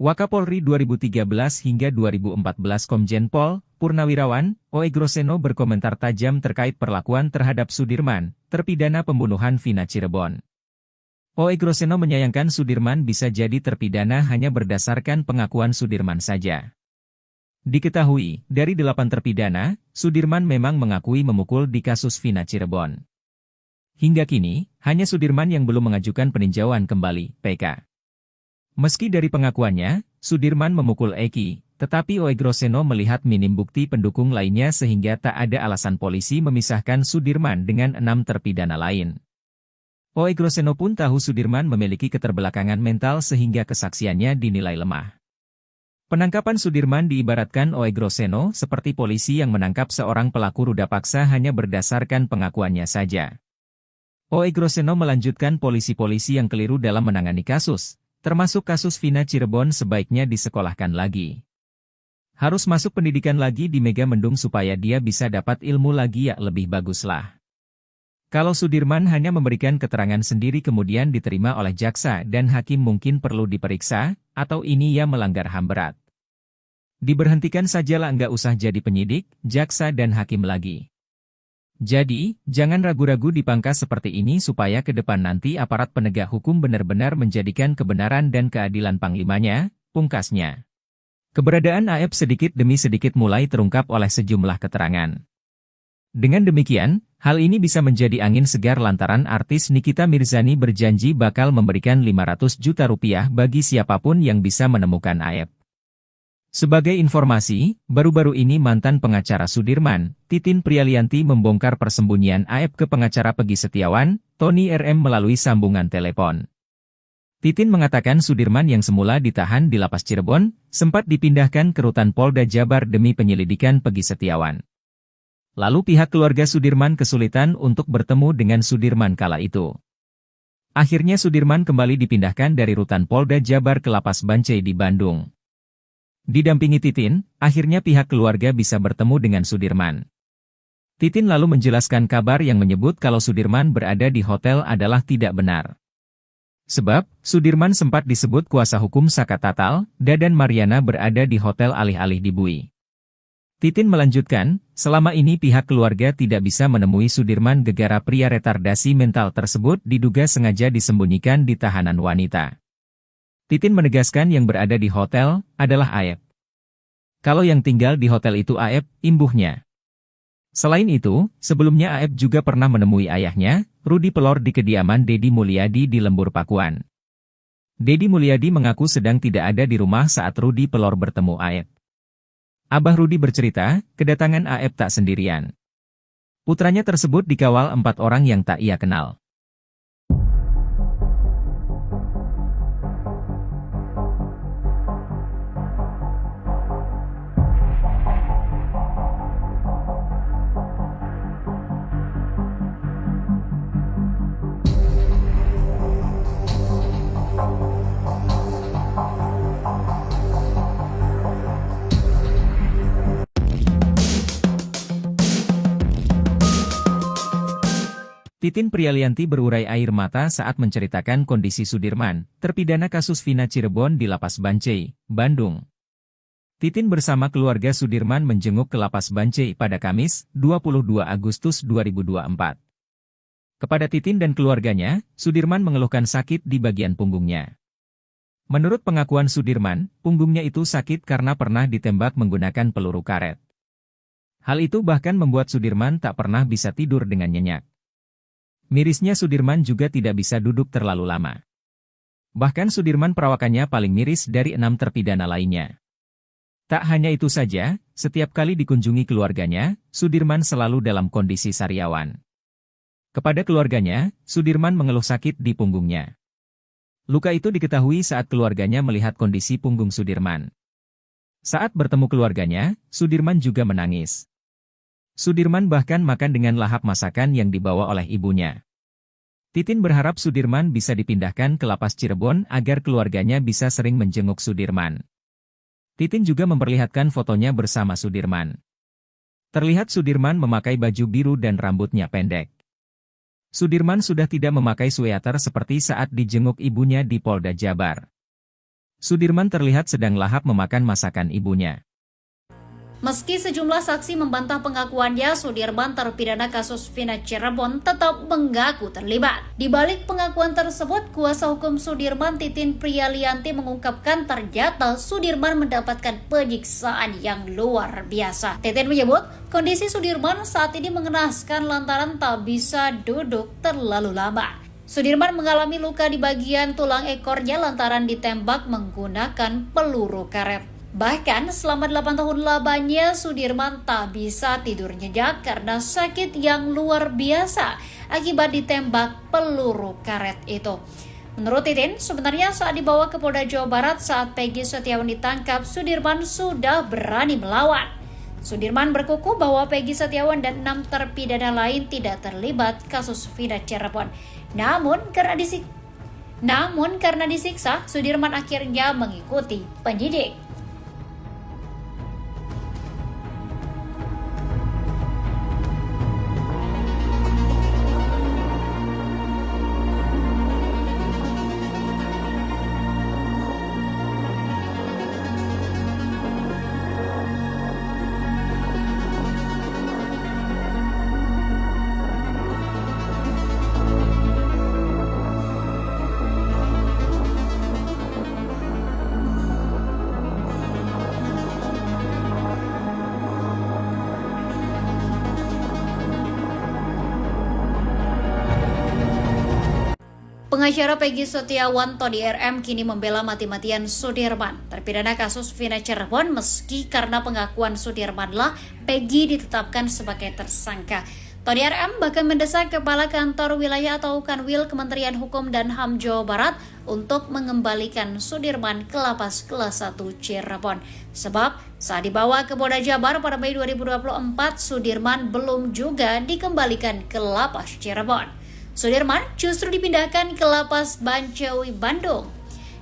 Wakapolri 2013 hingga 2014 Komjen Pol, Purnawirawan, Oe Groseno berkomentar tajam terkait perlakuan terhadap Sudirman, terpidana pembunuhan Vina Cirebon. Oe Groseno menyayangkan Sudirman bisa jadi terpidana hanya berdasarkan pengakuan Sudirman saja. Diketahui, dari 8 terpidana, Sudirman memang mengakui memukul di kasus Vina Cirebon. Hingga kini, hanya Sudirman yang belum mengajukan peninjauan kembali, PK. Meski dari pengakuannya, Sudirman memukul Eki, tetapi Oe Groseno melihat minim bukti pendukung lainnya sehingga tak ada alasan polisi memisahkan Sudirman dengan 6 terpidana lain. Oe Groseno pun tahu Sudirman memiliki keterbelakangan mental sehingga kesaksiannya dinilai lemah. Penangkapan Sudirman diibaratkan Oe Groseno seperti polisi yang menangkap seorang pelaku ruda paksa hanya berdasarkan pengakuannya saja. Oe Groseno melanjutkan polisi-polisi yang keliru dalam menangani kasus, termasuk kasus Vina Cirebon sebaiknya disekolahkan lagi. Harus masuk pendidikan lagi di Megamendung supaya dia bisa dapat ilmu lagi ya lebih baguslah. Kalau Sudirman hanya memberikan keterangan sendiri kemudian diterima oleh jaksa dan hakim mungkin perlu diperiksa, atau ini ya melanggar HAM berat. Diberhentikan sajalah nggak usah jadi penyidik, jaksa dan hakim lagi. Jadi, jangan ragu-ragu dipangkas seperti ini supaya ke depan nanti aparat penegak hukum benar-benar menjadikan kebenaran dan keadilan panglimanya, pungkasnya. Keberadaan AF sedikit demi sedikit mulai terungkap oleh sejumlah keterangan. Dengan demikian, hal ini bisa menjadi angin segar lantaran artis Nikita Mirzani berjanji bakal memberikan 500 juta rupiah bagi siapapun yang bisa menemukan AF. Sebagai informasi, baru-baru ini mantan pengacara Sudirman, Titin Prialianti membongkar persembunyian AF ke pengacara Peggy Setiawan, Tony RM melalui sambungan telepon. Titin mengatakan Sudirman yang semula ditahan di Lapas Cirebon, sempat dipindahkan ke Rutan Polda Jabar demi penyelidikan Peggy Setiawan. Lalu pihak keluarga Sudirman kesulitan untuk bertemu dengan Sudirman kala itu. Akhirnya Sudirman kembali dipindahkan dari Rutan Polda Jabar ke Lapas Bancai di Bandung. Didampingi Titin, akhirnya pihak keluarga bisa bertemu dengan Sudirman. Titin lalu menjelaskan kabar yang menyebut kalau Sudirman berada di hotel adalah tidak benar. Sebab, Sudirman sempat disebut kuasa hukum Saka Tatal, Dadan Mariana berada di hotel alih-alih di Bui. Titin melanjutkan, selama ini pihak keluarga tidak bisa menemui Sudirman gegara pria retardasi mental tersebut diduga sengaja disembunyikan di tahanan wanita. Titin menegaskan yang berada di hotel adalah AF. Kalau yang tinggal di hotel itu AF, imbuhnya. Selain itu, sebelumnya AF juga pernah menemui ayahnya, Rudi Pelor di kediaman Deddy Mulyadi di Lembur Pakuan. Deddy Mulyadi mengaku sedang tidak ada di rumah saat Rudi Pelor bertemu AF. Abah Rudi bercerita, kedatangan AF tak sendirian. Putranya tersebut dikawal 4 orang yang tak ia kenal. Titin Prialianti berurai air mata saat menceritakan kondisi Sudirman, terpidana kasus Vina Cirebon di Lapas Bancai, Bandung. Titin bersama keluarga Sudirman menjenguk ke Lapas Bancai pada Kamis, 22 Agustus 2024. Kepada Titin dan keluarganya, Sudirman mengeluhkan sakit di bagian punggungnya. Menurut pengakuan Sudirman, punggungnya itu sakit karena pernah ditembak menggunakan peluru karet. Hal itu bahkan membuat Sudirman tak pernah bisa tidur dengan nyenyak. Mirisnya Sudirman juga tidak bisa duduk terlalu lama. Bahkan Sudirman perawakannya paling miris dari 6 terpidana lainnya. Tak hanya itu saja, setiap kali dikunjungi keluarganya, Sudirman selalu dalam kondisi sariawan. Kepada keluarganya, Sudirman mengeluh sakit di punggungnya. Luka itu diketahui saat keluarganya melihat kondisi punggung Sudirman. Saat bertemu keluarganya, Sudirman juga menangis. Sudirman bahkan makan dengan lahap masakan yang dibawa oleh ibunya. Titin berharap Sudirman bisa dipindahkan ke Lapas Cirebon agar keluarganya bisa sering menjenguk Sudirman. Titin juga memperlihatkan fotonya bersama Sudirman. Terlihat Sudirman memakai baju biru dan rambutnya pendek. Sudirman sudah tidak memakai sweater seperti saat dijenguk ibunya di Polda Jabar. Sudirman terlihat sedang lahap memakan masakan ibunya. Meski sejumlah saksi membantah pengakuannya, Sudirman terpidana kasus Vina Cirebon tetap mengaku terlibat. Di balik pengakuan tersebut, kuasa hukum Sudirman Titin Prialianti mengungkapkan ternyata Sudirman mendapatkan penyiksaan yang luar biasa. Titin menyebut kondisi Sudirman saat ini mengenaskan lantaran tak bisa duduk terlalu lama. Sudirman mengalami luka di bagian tulang ekornya lantaran ditembak menggunakan peluru karet. Bahkan selama 8 tahun lamanya Sudirman tak bisa tidur nyenyak karena sakit yang luar biasa akibat ditembak peluru karet itu. Menurut Titin, sebenarnya saat dibawa ke Polda Jawa Barat saat Peggy Setiawan ditangkap, Sudirman sudah berani melawan. Sudirman berkukuh bahwa Peggy Setiawan dan 6 terpidana lain tidak terlibat kasus Vina Cirebon. Namun karena disiksa, Sudirman akhirnya mengikuti penyidik. Pengacara Peggy Setiawan Tony RM kini membela mati-matian Sudirman, terpidana kasus Vina Cirebon, meski karena pengakuan Sudirman lah Peggy ditetapkan sebagai tersangka. Tony RM bahkan mendesak Kepala Kantor Wilayah atau Kanwil Kementerian Hukum dan HAM Jawa Barat untuk mengembalikan Sudirman ke lapas kelas 1 Cirebon. Sebab saat dibawa ke Polda Jabar pada Mei 2024, Sudirman belum juga dikembalikan ke lapas Cirebon. Sudirman justru dipindahkan ke lapas Bancawi, Bandung.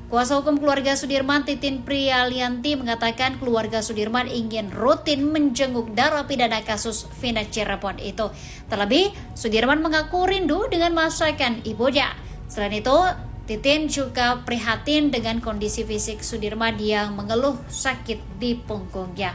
Kuasa hukum keluarga Sudirman Titin Prialianti mengatakan keluarga Sudirman ingin rutin menjenguk narapidana kasus Vina Cirebon itu. Terlebih, Sudirman mengaku rindu dengan masakan ibunya. Selain itu, Titin juga prihatin dengan kondisi fisik Sudirman yang mengeluh sakit di punggungnya.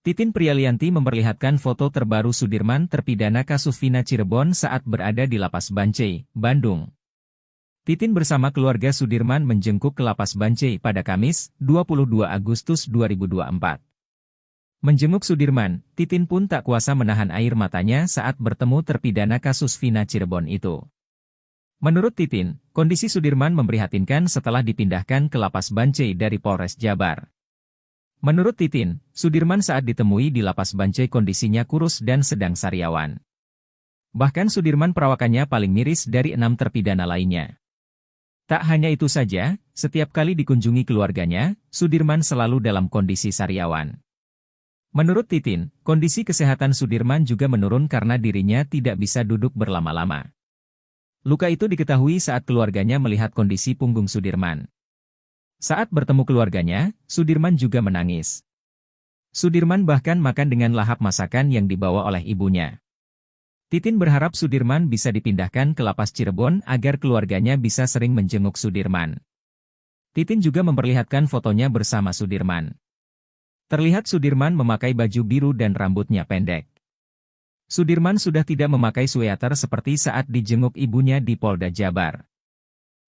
Titin Prialianti memperlihatkan foto terbaru Sudirman terpidana kasus Vina Cirebon saat berada di Lapas Bancai, Bandung. Titin bersama keluarga Sudirman menjenguk ke Lapas Bancai pada Kamis, 22 Agustus 2024. Menjenguk Sudirman, Titin pun tak kuasa menahan air matanya saat bertemu terpidana kasus Vina Cirebon itu. Menurut Titin, kondisi Sudirman memprihatinkan setelah dipindahkan ke Lapas Bancai dari Polres Jabar. Menurut Titin, Sudirman saat ditemui di Lapas Bancai kondisinya kurus dan sedang sariawan. Bahkan Sudirman perawakannya paling miris dari 6 terpidana lainnya. Tak hanya itu saja, setiap kali dikunjungi keluarganya, Sudirman selalu dalam kondisi sariawan. Menurut Titin, kondisi kesehatan Sudirman juga menurun karena dirinya tidak bisa duduk berlama-lama. Luka itu diketahui saat keluarganya melihat kondisi punggung Sudirman. Saat bertemu keluarganya, Sudirman juga menangis. Sudirman bahkan makan dengan lahap masakan yang dibawa oleh ibunya. Titin berharap Sudirman bisa dipindahkan ke Lapas Cirebon agar keluarganya bisa sering menjenguk Sudirman. Titin juga memperlihatkan fotonya bersama Sudirman. Terlihat Sudirman memakai baju biru dan rambutnya pendek. Sudirman sudah tidak memakai sweater seperti saat dijenguk ibunya di Polda Jabar.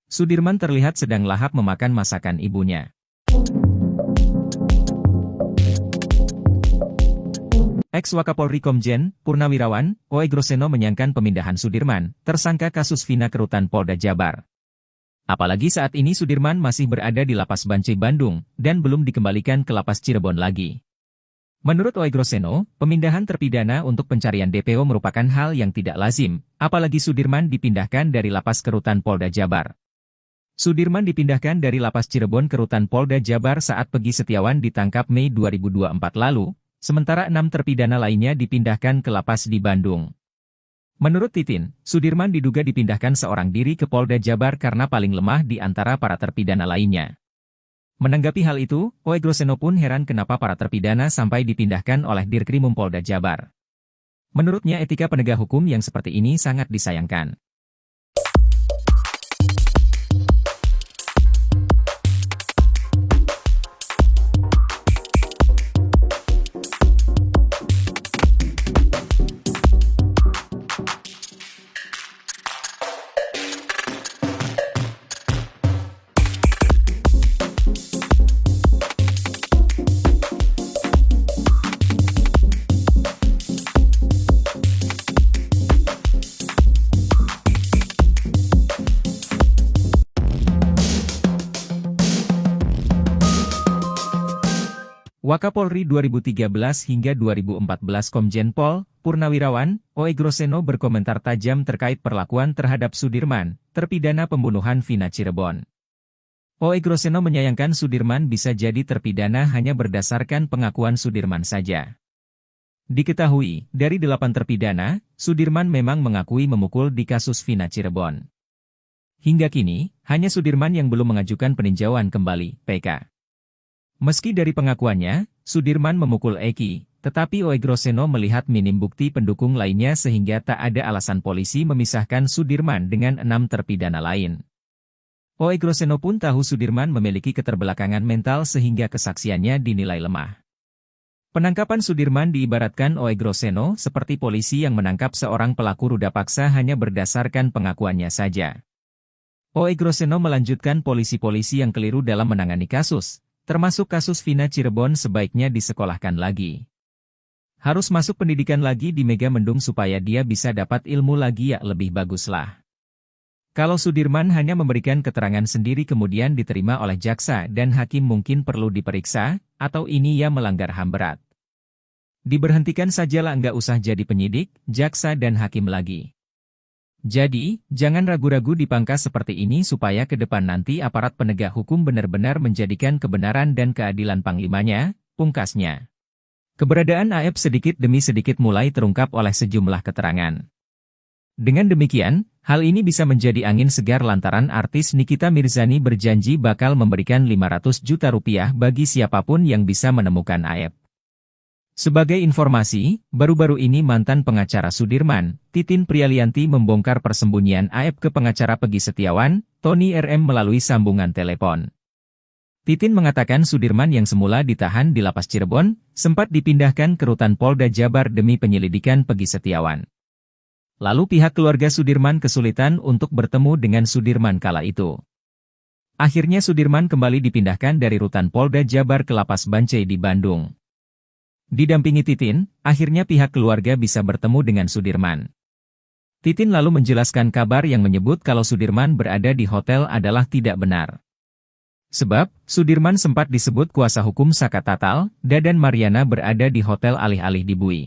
Sudirman terlihat sedang lahap memakan masakan ibunya. Ex-Wakapolri Komjen Purnawirawan Oegroseno menyayangkan pemindahan Sudirman, tersangka kasus Vina ke rutan Polda Jabar. Apalagi saat ini Sudirman masih berada di Lapas Bancai Bandung, dan belum dikembalikan ke Lapas Cirebon lagi. Menurut Oegroseno, pemindahan terpidana untuk pencarian DPO merupakan hal yang tidak lazim, apalagi Sudirman dipindahkan dari Lapas ke rutan Polda Jabar. Sudirman dipindahkan dari Lapas Cirebon ke Rutan Polda Jabar saat Pegi Setiawan ditangkap Mei 2024 lalu, sementara 6 terpidana lainnya dipindahkan ke lapas di Bandung. Menurut Titin, Sudirman diduga dipindahkan seorang diri ke Polda Jabar karena paling lemah di antara para terpidana lainnya. Menanggapi hal itu, Oegroseno pun heran kenapa para terpidana sampai dipindahkan oleh Dirkrimum Polda Jabar. Menurutnya etika penegak hukum yang seperti ini sangat disayangkan. Wakapolri 2013 hingga 2014 Komjen Pol Purnawirawan Oegroseno berkomentar tajam terkait perlakuan terhadap Sudirman, terpidana pembunuhan Vina Cirebon. Oegroseno menyayangkan Sudirman bisa jadi terpidana hanya berdasarkan pengakuan Sudirman saja. Diketahui, dari 8 terpidana, Sudirman memang mengakui memukul di kasus Vina Cirebon. Hingga kini, hanya Sudirman yang belum mengajukan peninjauan kembali, PK. Meski dari pengakuannya, Sudirman memukul Eki, tetapi Oegroseno melihat minim bukti pendukung lainnya sehingga tak ada alasan polisi memisahkan Sudirman dengan 6 terpidana lain. Oegroseno pun tahu Sudirman memiliki keterbelakangan mental sehingga kesaksiannya dinilai lemah. Penangkapan Sudirman diibaratkan Oegroseno seperti polisi yang menangkap seorang pelaku ruda paksa hanya berdasarkan pengakuannya saja. Oegroseno melanjutkan polisi-polisi yang keliru dalam menangani kasus, termasuk kasus Vina Cirebon sebaiknya disekolahkan lagi. Harus masuk pendidikan lagi di Megamendung supaya dia bisa dapat ilmu lagi ya lebih baguslah. Kalau Sudirman hanya memberikan keterangan sendiri kemudian diterima oleh jaksa dan hakim mungkin perlu diperiksa, atau ini ya melanggar HAM berat. Diberhentikan sajalah nggak usah jadi penyidik, jaksa dan hakim lagi. Jadi, jangan ragu-ragu dipangkas seperti ini supaya ke depan nanti aparat penegak hukum benar-benar menjadikan kebenaran dan keadilan panglimanya, pungkasnya. Keberadaan AF sedikit demi sedikit mulai terungkap oleh sejumlah keterangan. Dengan demikian, hal ini bisa menjadi angin segar lantaran artis Nikita Mirzani berjanji bakal memberikan 500 juta rupiah bagi siapapun yang bisa menemukan AF. Sebagai informasi, baru-baru ini mantan pengacara Sudirman, Titin Prialianti membongkar persembunyian AF ke pengacara Pegi Setiawan, Tony RM melalui sambungan telepon. Titin mengatakan Sudirman yang semula ditahan di Lapas Cirebon, sempat dipindahkan ke Rutan Polda Jabar demi penyelidikan Pegi Setiawan. Lalu pihak keluarga Sudirman kesulitan untuk bertemu dengan Sudirman kala itu. Akhirnya Sudirman kembali dipindahkan dari Rutan Polda Jabar ke Lapas Bancai di Bandung. Didampingi Titin, akhirnya pihak keluarga bisa bertemu dengan Sudirman. Titin lalu menjelaskan kabar yang menyebut kalau Sudirman berada di hotel adalah tidak benar. Sebab, Sudirman sempat disebut kuasa hukum Saka Tatal, Dadan Mariana berada di hotel alih-alih di Bui.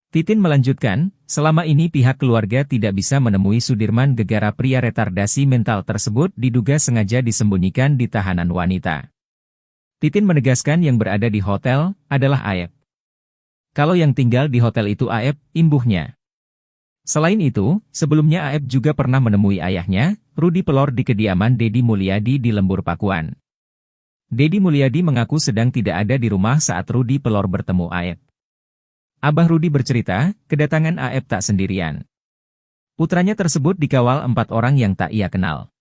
Titin melanjutkan, selama ini pihak keluarga tidak bisa menemui Sudirman gegara pria retardasi mental tersebut diduga sengaja disembunyikan di tahanan wanita. Titin menegaskan yang berada di hotel adalah AF. Kalau yang tinggal di hotel itu AF, imbuhnya. Selain itu, sebelumnya AF juga pernah menemui ayahnya, Rudi Pelor di kediaman Dedi Mulyadi di Lembur Pakuan. Dedi Mulyadi mengaku sedang tidak ada di rumah saat Rudi Pelor bertemu AF. Abah Rudi bercerita, kedatangan AF tak sendirian. Putranya tersebut dikawal 4 orang yang tak ia kenal.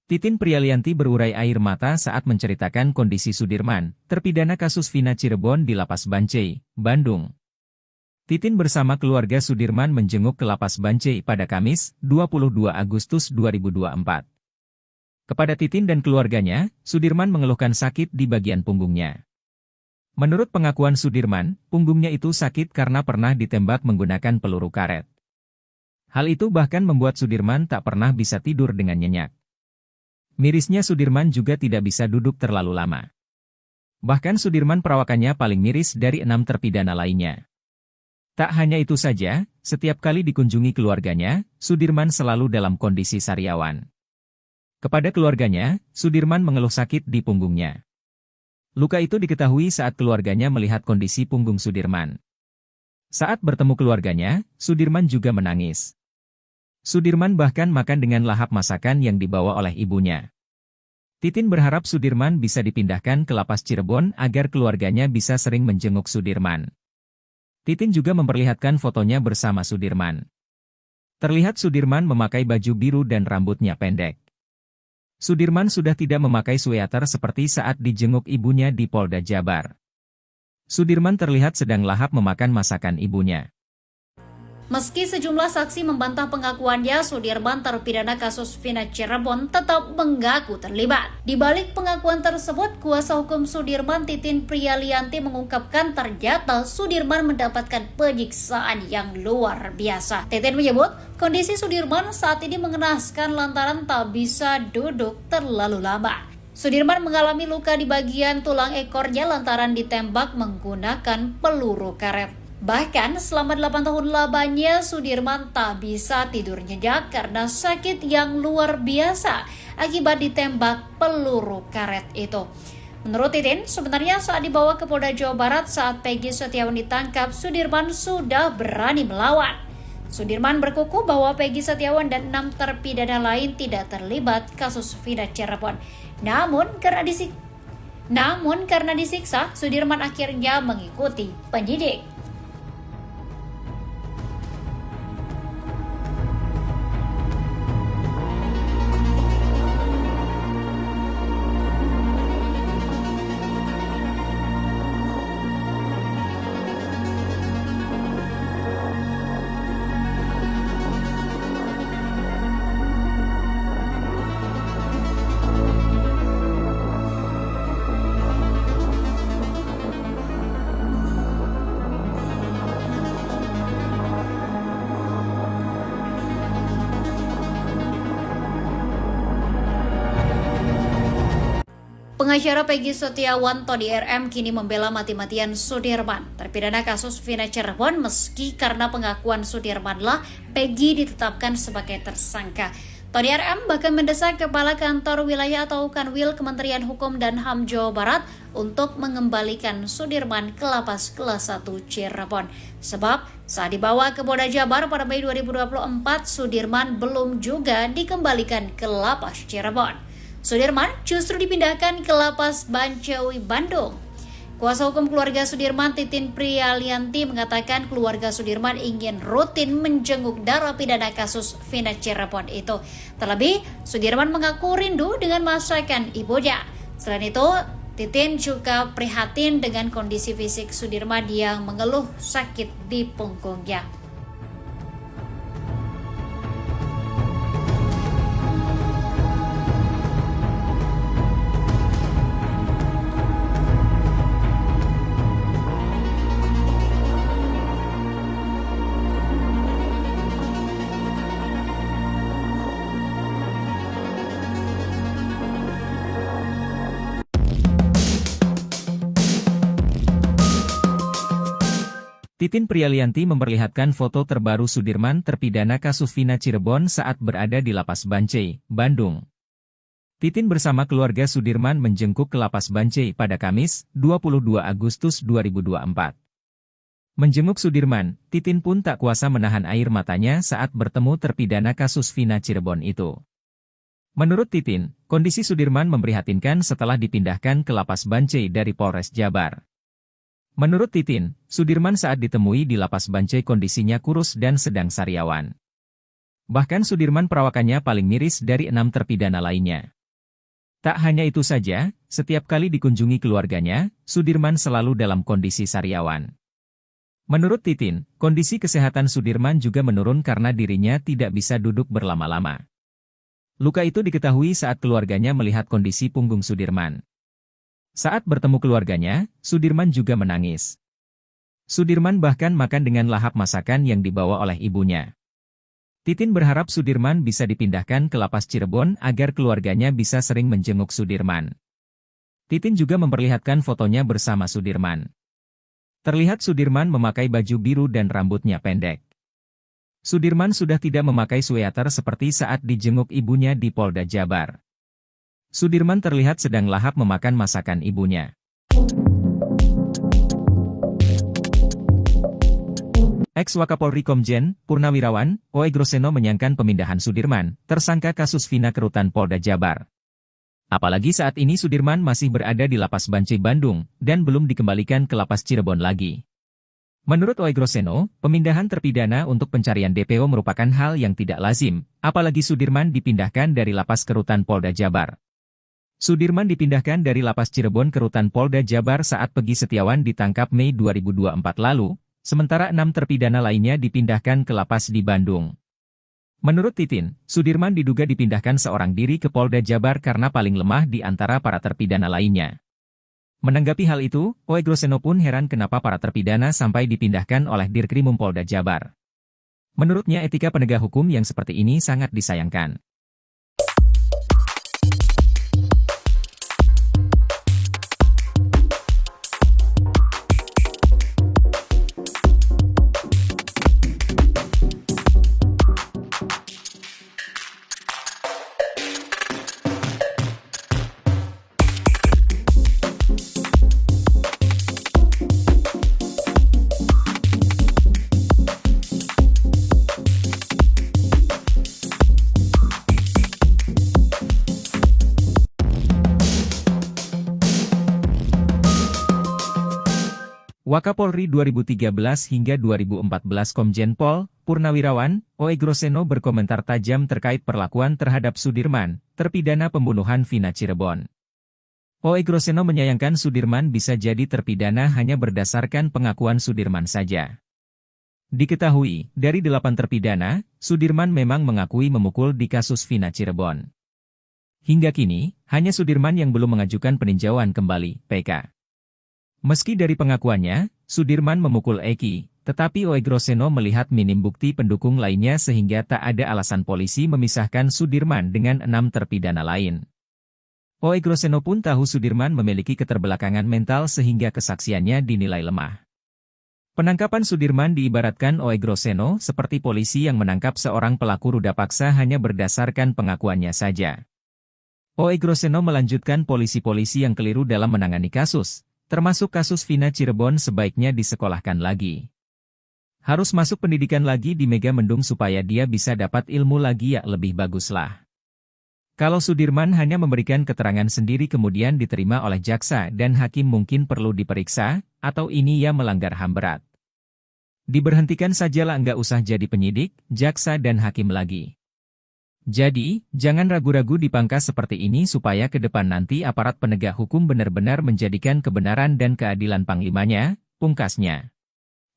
Titin Prialianti berurai air mata saat menceritakan kondisi Sudirman, terpidana kasus Vina Cirebon di Lapas Bancai, Bandung. Titin bersama keluarga Sudirman menjenguk ke Lapas Bancai pada Kamis, 22 Agustus 2024. Kepada Titin dan keluarganya, Sudirman mengeluhkan sakit di bagian punggungnya. Menurut pengakuan Sudirman, punggungnya itu sakit karena pernah ditembak menggunakan peluru karet. Hal itu bahkan membuat Sudirman tak pernah bisa tidur dengan nyenyak. Mirisnya Sudirman juga tidak bisa duduk terlalu lama. Bahkan Sudirman perawakannya paling miris dari 6 terpidana lainnya. Tak hanya itu saja, setiap kali dikunjungi keluarganya, Sudirman selalu dalam kondisi sariawan. Kepada keluarganya, Sudirman mengeluh sakit di punggungnya. Luka itu diketahui saat keluarganya melihat kondisi punggung Sudirman. Saat bertemu keluarganya, Sudirman juga menangis. Sudirman bahkan makan dengan lahap masakan yang dibawa oleh ibunya. Titin berharap Sudirman bisa dipindahkan ke lapas Cirebon agar keluarganya bisa sering menjenguk Sudirman. Titin juga memperlihatkan fotonya bersama Sudirman. Terlihat Sudirman memakai baju biru dan rambutnya pendek. Sudirman sudah tidak memakai sweater seperti saat dijenguk ibunya di Polda Jabar. Sudirman terlihat sedang lahap memakan masakan ibunya. Meski sejumlah saksi membantah pengakuannya, Sudirman terpidana kasus Vina Cirebon tetap mengaku terlibat. Di balik pengakuan tersebut, kuasa hukum Sudirman Titin Prialianti mengungkapkan ternyata Sudirman mendapatkan penyiksaan yang luar biasa. Titin menyebut, kondisi Sudirman saat ini mengenaskan lantaran tak bisa duduk terlalu lama. Sudirman mengalami luka di bagian tulang ekornya lantaran ditembak menggunakan peluru karet. Bahkan selama 8 tahun lamanya Sudirman tak bisa tidur nyenyak karena sakit yang luar biasa akibat ditembak peluru karet itu. Menurut Titin, sebenarnya saat dibawa ke Polda Jawa Barat saat Peggy Setiawan ditangkap, Sudirman sudah berani melawan. Sudirman berkukuh bahwa Peggy Setiawan dan 6 terpidana lain tidak terlibat kasus Vina Cirebon. Namun karena disiksa, Sudirman akhirnya mengikuti penyidik. Pengacara Peggy Setiawan Tony RM kini membela mati-matian Sudirman, terpidana kasus Vina Cirebon, meski karena pengakuan Sudirmanlah Peggy ditetapkan sebagai tersangka. Tony RM bahkan mendesak Kepala Kantor Wilayah atau Kanwil Kementerian Hukum dan HAM Jawa Barat untuk mengembalikan Sudirman ke lapas kelas 1 Cirebon. Sebab saat dibawa ke Polda Jabar pada Mei 2024, Sudirman belum juga dikembalikan ke lapas Cirebon. Sudirman justru dipindahkan ke lapas Bancawi, Bandung. Kuasa hukum keluarga Sudirman Titin Prialianti mengatakan keluarga Sudirman ingin rutin menjenguk narapidana kasus Vina Cirebon itu. Terlebih, Sudirman mengaku rindu dengan masakan ibunya. Selain itu, Titin juga prihatin dengan kondisi fisik Sudirman yang mengeluh sakit di punggungnya. Titin Prialianti memperlihatkan foto terbaru Sudirman terpidana kasus Vina Cirebon saat berada di Lapas Bancai, Bandung. Titin bersama keluarga Sudirman menjenguk ke Lapas Bancai pada Kamis, 22 Agustus 2024. Menjenguk Sudirman, Titin pun tak kuasa menahan air matanya saat bertemu terpidana kasus Vina Cirebon itu. Menurut Titin, kondisi Sudirman memprihatinkan setelah dipindahkan ke Lapas Bancai dari Polres Jabar. Menurut Titin, Sudirman saat ditemui di Lapas Bancai kondisinya kurus dan sedang sariawan. Bahkan Sudirman perawakannya paling miris dari 6 terpidana lainnya. Tak hanya itu saja, setiap kali dikunjungi keluarganya, Sudirman selalu dalam kondisi sariawan. Menurut Titin, kondisi kesehatan Sudirman juga menurun karena dirinya tidak bisa duduk berlama-lama. Luka itu diketahui saat keluarganya melihat kondisi punggung Sudirman. Saat bertemu keluarganya, Sudirman juga menangis. Sudirman bahkan makan dengan lahap masakan yang dibawa oleh ibunya. Titin berharap Sudirman bisa dipindahkan ke Lapas Cirebon agar keluarganya bisa sering menjenguk Sudirman. Titin juga memperlihatkan fotonya bersama Sudirman. Terlihat Sudirman memakai baju biru dan rambutnya pendek. Sudirman sudah tidak memakai sweater seperti saat dijenguk ibunya di Polda Jabar. Sudirman terlihat sedang lahap memakan masakan ibunya. Ex-Wakapolri Komjen Purnawirawan O.E. Groseno menyayangkan pemindahan Sudirman, tersangka kasus Vina ke Rutan Polda Jabar. Apalagi saat ini Sudirman masih berada di Lapas Bancai Bandung, dan belum dikembalikan ke Lapas Cirebon lagi. Menurut O.E. Groseno, pemindahan terpidana untuk pencarian DPO merupakan hal yang tidak lazim, apalagi Sudirman dipindahkan dari Lapas ke Rutan Polda Jabar. Sudirman dipindahkan dari Lapas Cirebon ke Rutan Polda Jabar saat Peggy Setiawan ditangkap Mei 2024 lalu, sementara 6 terpidana lainnya dipindahkan ke Lapas di Bandung. Menurut Titin, Sudirman diduga dipindahkan seorang diri ke Polda Jabar karena paling lemah di antara para terpidana lainnya. Menanggapi hal itu, O.E. Groseno pun heran kenapa para terpidana sampai dipindahkan oleh Dirkrimum Polda Jabar. Menurutnya etika penegak hukum yang seperti ini sangat disayangkan. Wakapolri 2013 hingga 2014 Komjen Pol Purnawirawan O.E. Groseno berkomentar tajam terkait perlakuan terhadap Sudirman, terpidana pembunuhan Vina Cirebon. O.E. Groseno menyayangkan Sudirman bisa jadi terpidana hanya berdasarkan pengakuan Sudirman saja. Diketahui, dari 8 terpidana, Sudirman memang mengakui memukul di kasus Vina Cirebon. Hingga kini, hanya Sudirman yang belum mengajukan peninjauan kembali, PK. Meski dari pengakuannya, Sudirman memukul Eki, tetapi O.E. Groseno melihat minim bukti pendukung lainnya sehingga tak ada alasan polisi memisahkan Sudirman dengan 6 terpidana lain. O.E. Groseno pun tahu Sudirman memiliki keterbelakangan mental sehingga kesaksiannya dinilai lemah. Penangkapan Sudirman diibaratkan O.E. Groseno seperti polisi yang menangkap seorang pelaku ruda paksa hanya berdasarkan pengakuannya saja. O.E. Groseno melanjutkan polisi-polisi yang keliru dalam menangani kasus, termasuk kasus Vina Cirebon sebaiknya disekolahkan lagi. Harus masuk pendidikan lagi di Mega Mendung supaya dia bisa dapat ilmu lagi ya lebih baguslah. Kalau Sudirman hanya memberikan keterangan sendiri kemudian diterima oleh jaksa dan hakim mungkin perlu diperiksa, atau ini ya melanggar HAM berat. Diberhentikan sajalah nggak usah jadi penyidik, jaksa dan hakim lagi. Jadi, jangan ragu-ragu dipangkas seperti ini supaya ke depan nanti aparat penegak hukum benar-benar menjadikan kebenaran dan keadilan panglimanya, pungkasnya.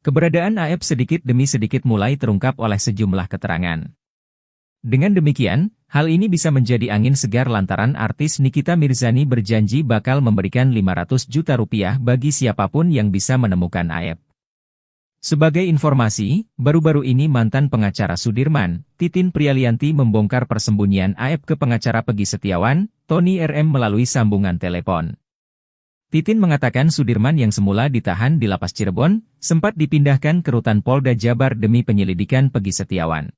Keberadaan AF sedikit demi sedikit mulai terungkap oleh sejumlah keterangan. Dengan demikian, hal ini bisa menjadi angin segar lantaran artis Nikita Mirzani berjanji bakal memberikan 500 juta rupiah bagi siapapun yang bisa menemukan AF. Sebagai informasi, baru-baru ini mantan pengacara Sudirman, Titin Prialianti membongkar persembunyian AF ke pengacara Peggy Setiawan, Tony RM melalui sambungan telepon. Titin mengatakan Sudirman yang semula ditahan di Lapas Cirebon, sempat dipindahkan ke Rutan Polda Jabar demi penyelidikan Peggy Setiawan.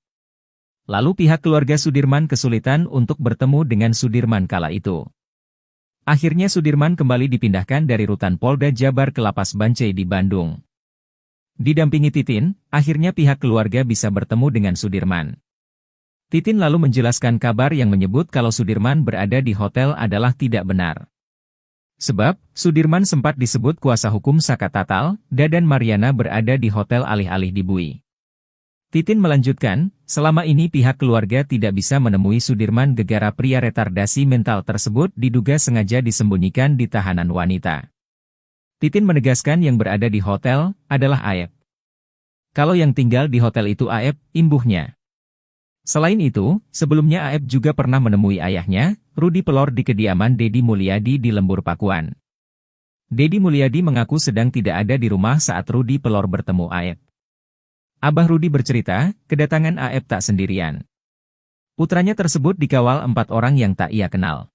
Lalu pihak keluarga Sudirman kesulitan untuk bertemu dengan Sudirman kala itu. Akhirnya Sudirman kembali dipindahkan dari Rutan Polda Jabar ke Lapas Bancai di Bandung. Didampingi Titin, akhirnya pihak keluarga bisa bertemu dengan Sudirman. Titin lalu menjelaskan kabar yang menyebut kalau Sudirman berada di hotel adalah tidak benar. Sebab, Sudirman sempat disebut kuasa hukum Saka Tatal, Dadan Mariana berada di hotel alih-alih di Bui. Titin melanjutkan, selama ini pihak keluarga tidak bisa menemui Sudirman gegara pria retardasi mental tersebut diduga sengaja disembunyikan di tahanan wanita. Titin menegaskan yang berada di hotel adalah AF. Kalau yang tinggal di hotel itu AF, imbuhnya. Selain itu, sebelumnya Aep juga pernah menemui ayahnya, Rudi Pelor di kediaman Deddy Mulyadi di Lembur Pakuan. Deddy Mulyadi mengaku sedang tidak ada di rumah saat Rudi Pelor bertemu Aep. Abah Rudi bercerita, kedatangan Aep tak sendirian. Putranya tersebut dikawal 4 orang yang tak ia kenal.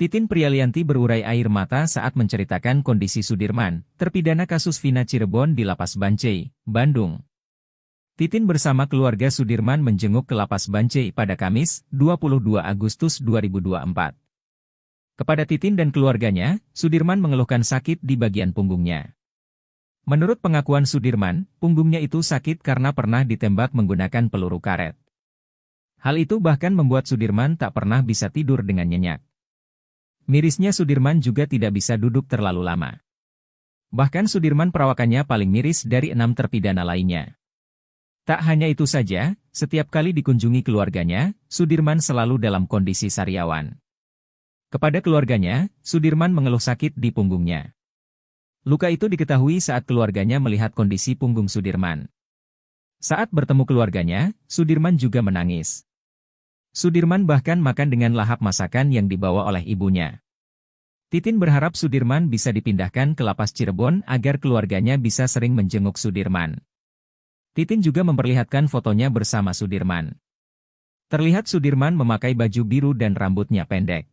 Titin Prialianti berurai air mata saat menceritakan kondisi Sudirman, terpidana kasus Vina Cirebon di Lapas Bancai, Bandung. Titin bersama keluarga Sudirman menjenguk ke Lapas Bancai pada Kamis, 22 Agustus 2024. Kepada Titin dan keluarganya, Sudirman mengeluhkan sakit di bagian punggungnya. Menurut pengakuan Sudirman, punggungnya itu sakit karena pernah ditembak menggunakan peluru karet. Hal itu bahkan membuat Sudirman tak pernah bisa tidur dengan nyenyak. Mirisnya Sudirman juga tidak bisa duduk terlalu lama. Bahkan Sudirman perawakannya paling miris dari 6 terpidana lainnya. Tak hanya itu saja, setiap kali dikunjungi keluarganya, Sudirman selalu dalam kondisi sariawan. Kepada keluarganya, Sudirman mengeluh sakit di punggungnya. Luka itu diketahui saat keluarganya melihat kondisi punggung Sudirman. Saat bertemu keluarganya, Sudirman juga menangis. Sudirman bahkan makan dengan lahap masakan yang dibawa oleh ibunya. Titin berharap Sudirman bisa dipindahkan ke Lapas Cirebon agar keluarganya bisa sering menjenguk Sudirman. Titin juga memperlihatkan fotonya bersama Sudirman. Terlihat Sudirman memakai baju biru dan rambutnya pendek.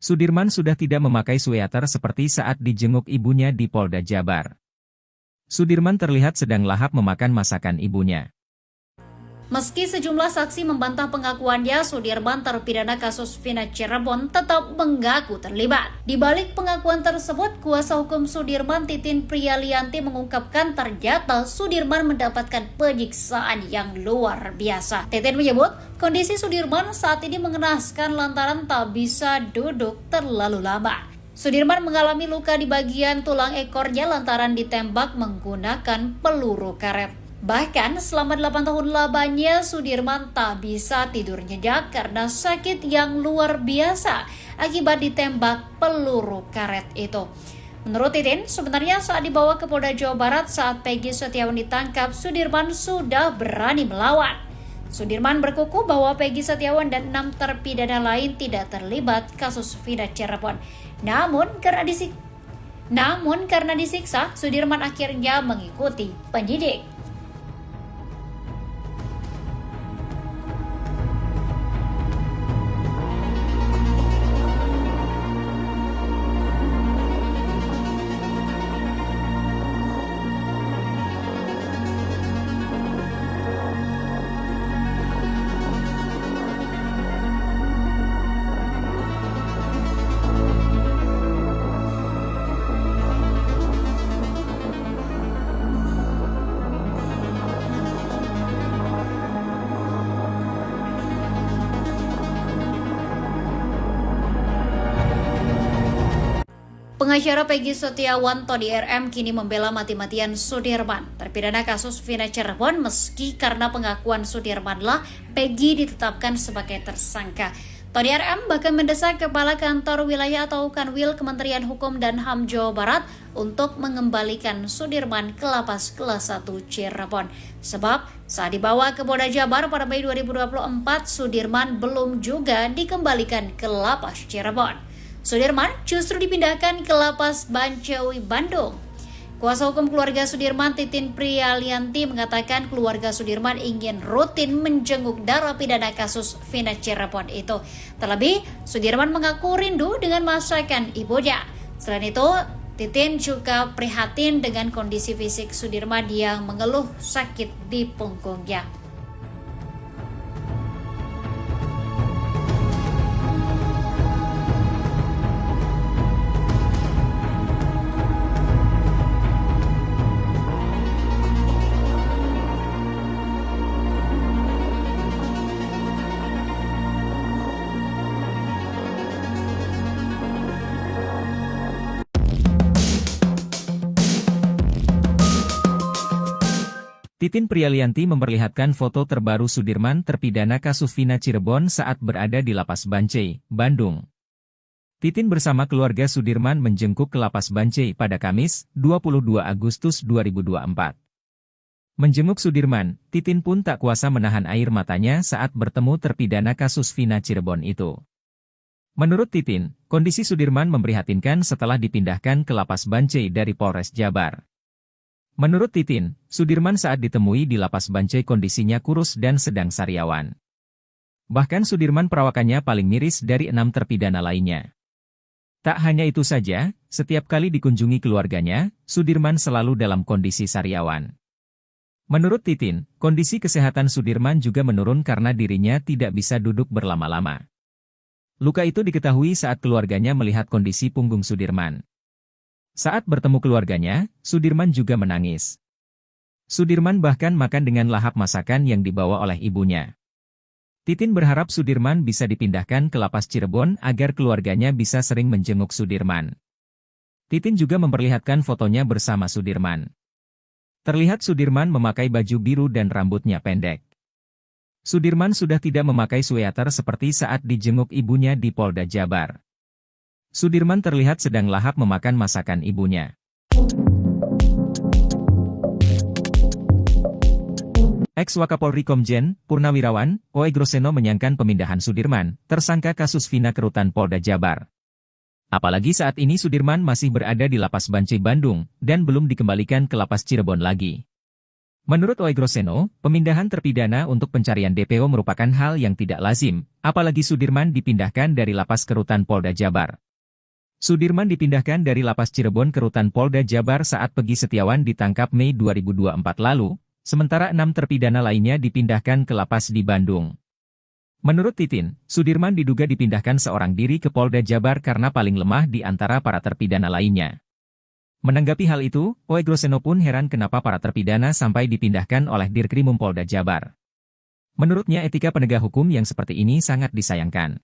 Sudirman sudah tidak memakai sweater seperti saat dijenguk ibunya di Polda Jabar. Sudirman terlihat sedang lahap memakan masakan ibunya. Meski sejumlah saksi membantah pengakuannya, Sudirman terpidana kasus Vina Cirebon tetap mengaku terlibat. Di balik pengakuan tersebut, kuasa hukum Sudirman Titin Prialianti mengungkapkan ternyata Sudirman mendapatkan penyiksaan yang luar biasa. Titin menyebut, kondisi Sudirman saat ini mengenaskan lantaran tak bisa duduk terlalu lama. Sudirman mengalami luka di bagian tulang ekornya lantaran ditembak menggunakan peluru karet. Bahkan selama 8 tahun lamanya Sudirman tak bisa tidur nyenyak karena sakit yang luar biasa akibat ditembak peluru karet itu. Menurut Titin, sebenarnya saat dibawa ke Polda Jawa Barat saat Peggy Setiawan ditangkap, Sudirman sudah berani melawan. Sudirman berkukuh bahwa Peggy Setiawan dan 6 terpidana lain tidak terlibat kasus Vina Cirebon. Namun karena disiksa, Sudirman akhirnya mengikuti penyidik. Pengacara Peggy Setiawan Tony RM kini membela mati-matian Sudirman, terpidana kasus Vina Cirebon meski karena pengakuan Sudirmanlah Peggy ditetapkan sebagai tersangka. Tony RM bahkan mendesak Kepala Kantor Wilayah atau Kanwil Kementerian Hukum dan HAM Jawa Barat untuk mengembalikan Sudirman ke Lapas Kelas 1 Cirebon. Sebab saat dibawa ke Polda Jabar pada Mei 2024, Sudirman belum juga dikembalikan ke Lapas Cirebon. Sudirman justru dipindahkan ke Lapas Bancai, Bandung. Kuasa hukum keluarga Sudirman Titin Prialianti mengatakan keluarga Sudirman ingin rutin menjenguk narapidana kasus Vina Cirebon itu. Terlebih, Sudirman mengaku rindu dengan masakan ibunya. Selain itu, Titin juga prihatin dengan kondisi fisik Sudirman yang mengeluh sakit di punggungnya. Titin Prialianti memperlihatkan foto terbaru Sudirman terpidana kasus Vina Cirebon saat berada di Lapas Bancai, Bandung. Titin bersama keluarga Sudirman menjengkuk ke Lapas Bancai pada Kamis, 22 Agustus 2024. Menjenguk Sudirman, Titin pun tak kuasa menahan air matanya saat bertemu terpidana kasus Vina Cirebon itu. Menurut Titin, kondisi Sudirman memprihatinkan setelah dipindahkan ke Lapas Bancai dari Polres Jabar. Menurut Titin, Sudirman saat ditemui di Lapas Bancai kondisinya kurus dan sedang sariawan. Bahkan Sudirman perawakannya paling miris dari 6 terpidana lainnya. Tak hanya itu saja, setiap kali dikunjungi keluarganya, Sudirman selalu dalam kondisi sariawan. Menurut Titin, kondisi kesehatan Sudirman juga menurun karena dirinya tidak bisa duduk berlama-lama. Luka itu diketahui saat keluarganya melihat kondisi punggung Sudirman. Saat bertemu keluarganya, Sudirman juga menangis. Sudirman bahkan makan dengan lahap masakan yang dibawa oleh ibunya. Titin berharap Sudirman bisa dipindahkan ke Lapas Cirebon agar keluarganya bisa sering menjenguk Sudirman. Titin juga memperlihatkan fotonya bersama Sudirman. Terlihat Sudirman memakai baju biru dan rambutnya pendek. Sudirman sudah tidak memakai sweater seperti saat dijenguk ibunya di Polda Jabar. Sudirman terlihat sedang lahap memakan masakan ibunya. Ex-Wakapolri Komjen Purnawirawan Oegroseno menyayangkan pemindahan Sudirman, tersangka kasus Vina ke rutan Polda Jabar. Apalagi saat ini Sudirman masih berada di Lapas Bancai Bandung, dan belum dikembalikan ke Lapas Cirebon lagi. Menurut Oegroseno, pemindahan terpidana untuk pencarian DPO merupakan hal yang tidak lazim, apalagi Sudirman dipindahkan dari Lapas ke rutan Polda Jabar. Sudirman dipindahkan dari Lapas Cirebon ke rutan Polda Jabar saat Peggy Setiawan ditangkap Mei 2024 lalu, sementara 6 terpidana lainnya dipindahkan ke lapas di Bandung. Menurut Titin, Sudirman diduga dipindahkan seorang diri ke Polda Jabar karena paling lemah di antara para terpidana lainnya. Menanggapi hal itu, Oegroseno pun heran kenapa para terpidana sampai dipindahkan oleh Dirkrimum Polda Jabar. Menurutnya etika penegak hukum yang seperti ini sangat disayangkan.